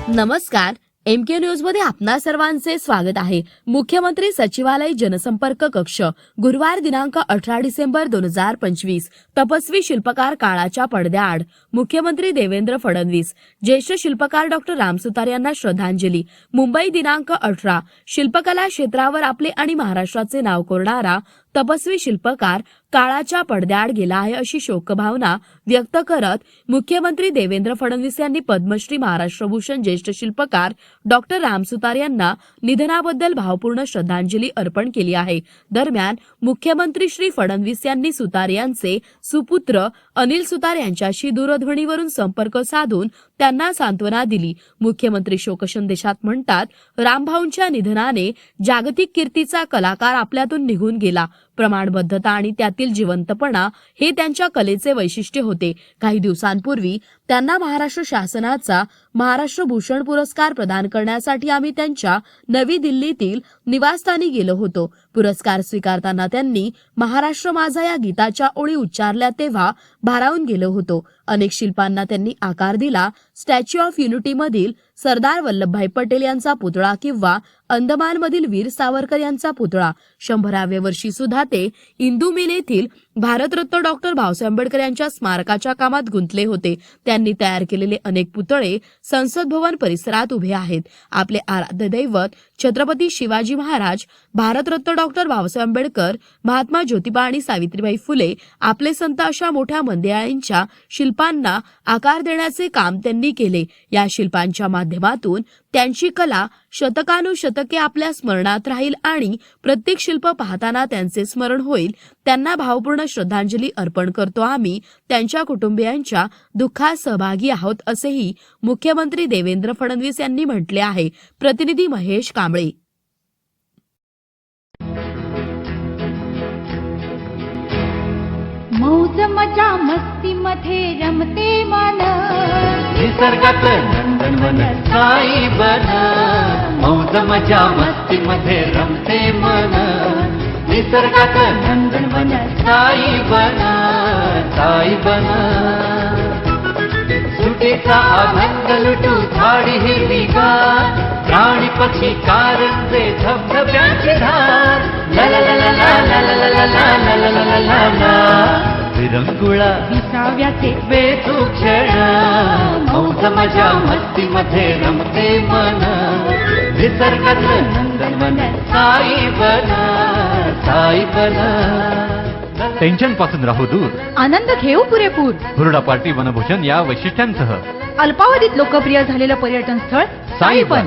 नमस्कार, MK news मध्ये आपणा सर्वांचे स्वागत आहे। मुख्यमंत्री सचिवालय जनसंपर्क कक्ष गुरुवार दिनांक 18 डिसेंबर 2025 तपस्वी शिल्पकार काळाच्या पडद्याआड मुख्यमंत्री देवेंद्र फडणवीस, ज्येष्ठ शिल्पकार डॉक्टर राम सुतार यांना श्रद्धांजली। मुंबई दिनांक 18 शिल्पकला क्षेत्रावर आपले आणि महाराष्ट्राचे नाव कोरणारा तपस्वी शिल्पकार काळाच्या पडद्याआड गेला आहे अशी शोकभावना व्यक्त करत मुख्यमंत्री देवेंद्र फडणवीस यांनी पद्मश्री महाराष्ट्र भूषण ज्येष्ठ शिल्पकार डॉक्टर राम सुतार यांना निधनाबद्दल भावपूर्ण श्रद्धांजली अर्पण केली आहे। दरम्यान मुख्यमंत्री श्री फडणवीस यांनी सुतार यांचे सुपुत्र अनिल सुतार यांच्याशी दूरध्वनीवरून संपर्क साधून त्यांना सांत्वना दिली। मुख्यमंत्री शोकसंदेशात म्हणतात, रामभाऊंच्या निधनाने जागतिक कीर्तीचा कलाकार आपल्यातून निघून गेला। प्रमाणबद्धता आणि त्यातील जिवंतपणा हे त्यांच्या कलेचे वैशिष्ट्य होते। काही दिवसांपूर्वी त्यांना महाराष्ट्र शासनाचा महाराष्ट्र भूषण पुरस्कार प्रदान करण्यासाठी आम्ही त्यांच्या नवी दिल्लीतील निवासस्थानी गेलो होतो। पुरस्कार स्वीकारताना त्यांनी महाराष्ट्र माझा या गीताच्या ओळी उच्चारल्या तेव्हा भारावून गेलो होतो। अनेक शिल्पांना त्यांनी आकार दिला। स्टॅच्यू ऑफ युनिटी मधील सरदार वल्लभभाई पटेल यांचा पुतळा किंवा अंदमानमधील वीर सावरकर यांचा पुतळा। 100व्या वर्षी सुद्धा ते इंदू मिल येथील भारतरत्न डॉक्टर बाबासाहेब आंबेडकर यांच्या स्मारकाच्या कामात गुंतले होते। त्यांनी तयार केलेले अनेक पुतळे संसद भवन परिसरात उभे आहेत। आपले आराध्य दैवत छत्रपती शिवाजी महाराज, भारतरत्न डॉक्टर बाबासाहेब आंबेडकर, महात्मा ज्योतिबा आणि सावित्रीबाई फुले, आपले संत अशा मोठ्या मंदिरांच्या शिल्पांना आकार देण्याचे काम त्यांनी केले। या शिल्पांच्या माध्यमातून त्यांची कला शतकानुशतके आपल्या स्मरणात राहील आणि प्रत्येक शिल्प पाहताना त्यांचे स्मरण होईल। त्यांना भावपूर्ण श्रद्धांजली अर्पण करतो। आम्ही त्यांच्या कुटुंबियांच्या दुःखात सहभागी आहोत असेही मुख्यमंत्री देवेंद्र फडणवीस यांनी म्हटले आहे। प्रतिनिधी महेश कांबळे। मौज मजा मस्ती मध्ये रमते मन, निसर्गात नंदनवन साई बन। मौज मजा मस्ती मध्ये रमते मन, निसर्गात नंदनवन साई बन, साई बन। सुटीचा आनंद लुटू झाडी हिरवीगार, प्राणी पक्षी कारंजे धबधब्यांची धार। ला ला ला ला ला ला ला ला ला ला ला ला ला ला। विरंगुळा विसाव्याचे वेचू क्षण, मौज मजा मस्ती मध्ये रमते मन, निसर्गात नंदनवन साई बन, साई बन। टेन्शन पासून राहू दूर, आनंद घेऊ पुरेपूर। हुरडा पार्टी वनभोजन या वैशिष्ट्यांसह अल्पावधीत लोकप्रिय झालेलं पर्यटन स्थळ साईबन।